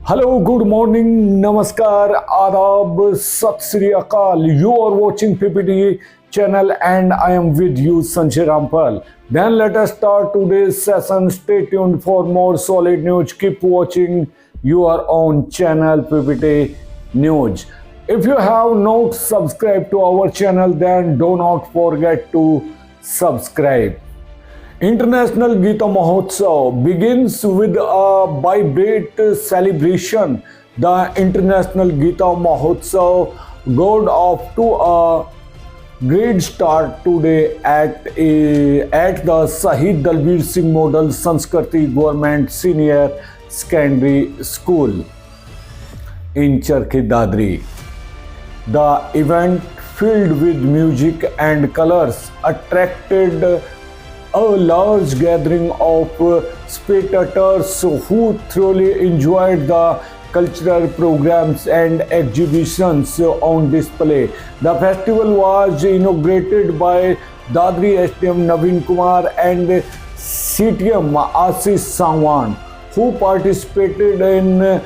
Hello, good morning, namaskar, adab, sat sri akal. You are watching PPT channel and I am with you, Sanjay Rampal. Then let us start today's session. Stay tuned for more solid news. Keep watching your own channel, PPT News. If you have not subscribed to our channel, then do not forget to subscribe. International Gita Mahotsav begins with a vibrant celebration. The International Gita Mahotsav got off to a great start today at the Shahid Dalbir Singh Model Sanskriti Government Senior Secondary School in Charkhi Dadri. The event, filled with music and colors, attracted a large gathering of spectators who thoroughly enjoyed the cultural programs and exhibitions on display. The festival was inaugurated by Dadri SDM Naveen Kumar and CTM Ashish Sangwan, who participated in a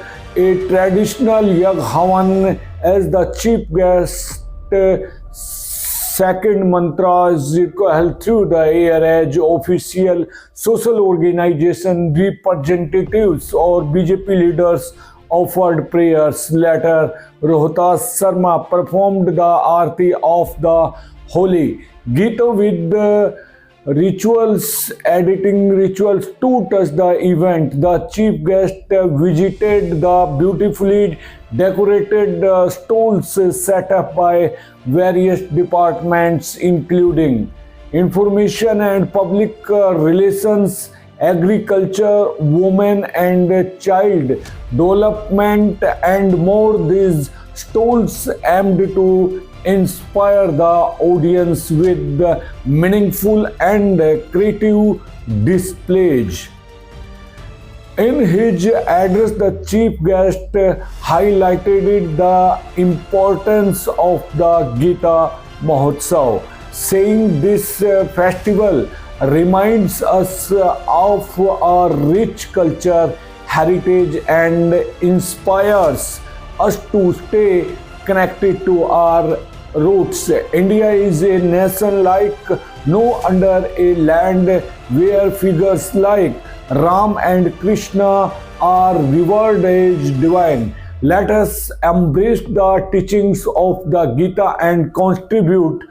traditional Yag Havan as the chief guest. Second mantras held through the air as official social organization representatives or BJP leaders offered prayers. Later, Rohtas Sharma performed the Aarti of the Holy Gita with the editing rituals to touch the event. The chief guest visited the beautifully decorated stalls set up by various departments, including information and public relations, agriculture, women and child development, and more. These stalls aimed to inspire the audience with meaningful and creative displays. In his address, the chief guest highlighted the importance of the Gita Mahotsav, saying this festival reminds us of our rich culture, heritage, and inspires us to stay connected to our roots. India is a nation like no other, a land where figures like Ram and Krishna are revered as divine. Let us embrace the teachings of the Gita and contribute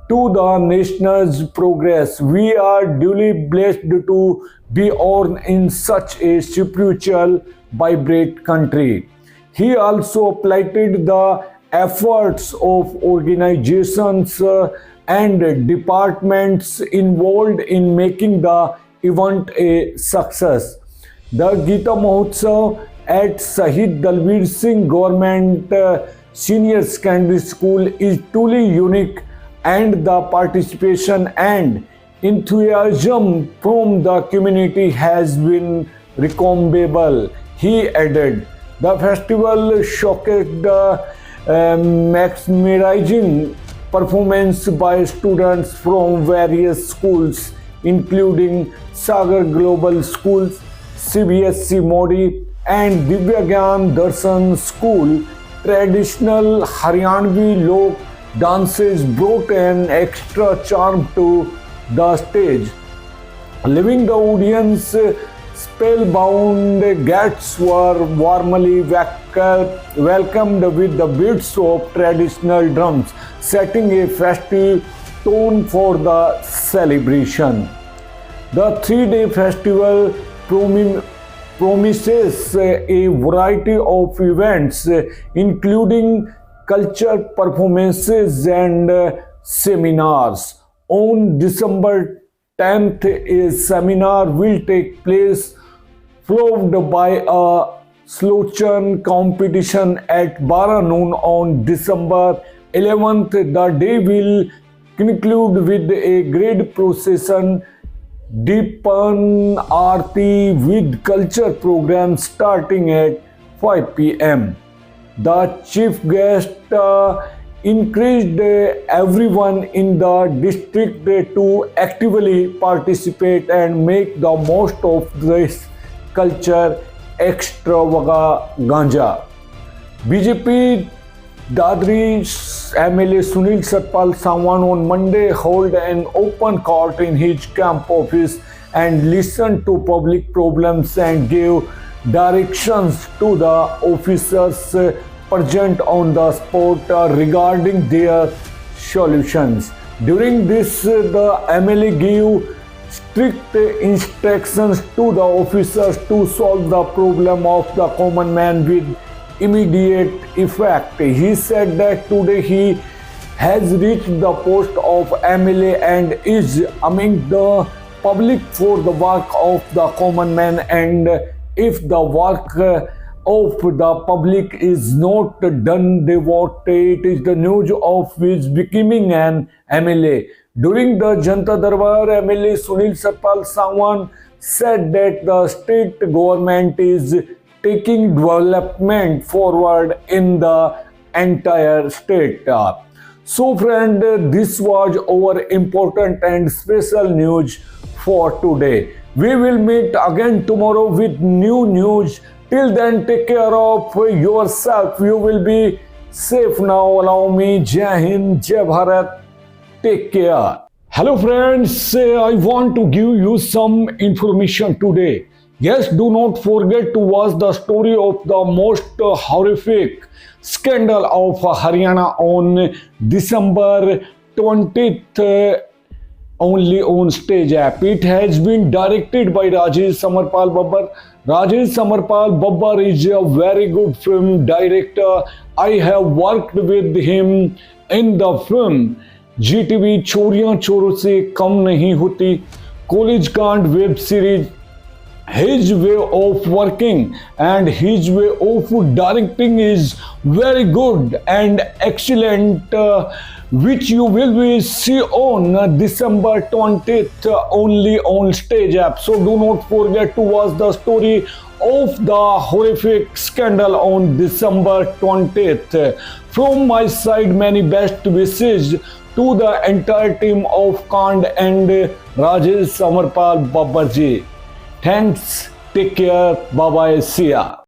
to the nation's progress. We are duly blessed to be born in such a spiritual, vibrant country. He also applauded the efforts of organizations and departments involved in making the event a success. The Gita Mahotsav at Shahid Dalbir Singh Government Senior Secondary School is truly unique, and the participation and enthusiasm from the community has been remarkable. He added, the festival showcased the mesmerizing performance by students from various schools, including Sagar Global Schools, CBSE Modi, and Divyagyan Darshan School. Traditional Haryanvi Lok dances brought an extra charm to the stage, leaving the audience spellbound. Guests were warmly welcomed with the beats of traditional drums, setting a festive tone for the celebration. The three-day festival promises a variety of events, including culture performances and seminars. On December 10th, a seminar will take place, followed by a slogan competition at 12 noon on December 11th. The day will conclude with a great procession, Deepan Aarti with culture programs starting at 5 p.m. The chief guest encouraged everyone in the district to actively participate and make the most of this culture extravaganza. BJP Dadri MLA Sunil Satpal Sangwan on Monday held an open court in his camp office and listened to public problems and gave directions to the officers present on the spot regarding their solutions. During this, the MLA gave strict instructions to the officers to solve the problem of the common man with immediate effect. He said that today he has reached the post of MLA and is among the public for the work of the common man, and if the work of the public is not done, they what it is the news of his becoming an MLA. During the Janta Darbar, MLA Sunil Satpal Sangwan said that the state government is taking development forward in the entire state. So friend, this was our important and special news for today. We will meet again tomorrow with new news. Till then, take care of yourself. You will be safe now. Allow me. Jai Hind, Jai Bharat. Take care. Hello friends, I want to give you some information today. Yes, do not forget to watch the story of the most horrific scandal of Haryana on December 20th. Only on Stage app. It has been directed by Rajesh Samarpal Babbar. Rajesh Samarpal Babbar is a very good film director. I have worked with him in the film GTV चोरियां चोरों से कम नहीं होती, college कांड web series. His way of working and his way of directing is very good and excellent, which you will be see on December 20th only on Stage app. So do not forget to watch the story of the horrific scandal on December 20th. From my side, many best wishes to the entire team of Kand and Rajesh Samarpal Babbar ji. Thanks, take care, bye bye, see ya.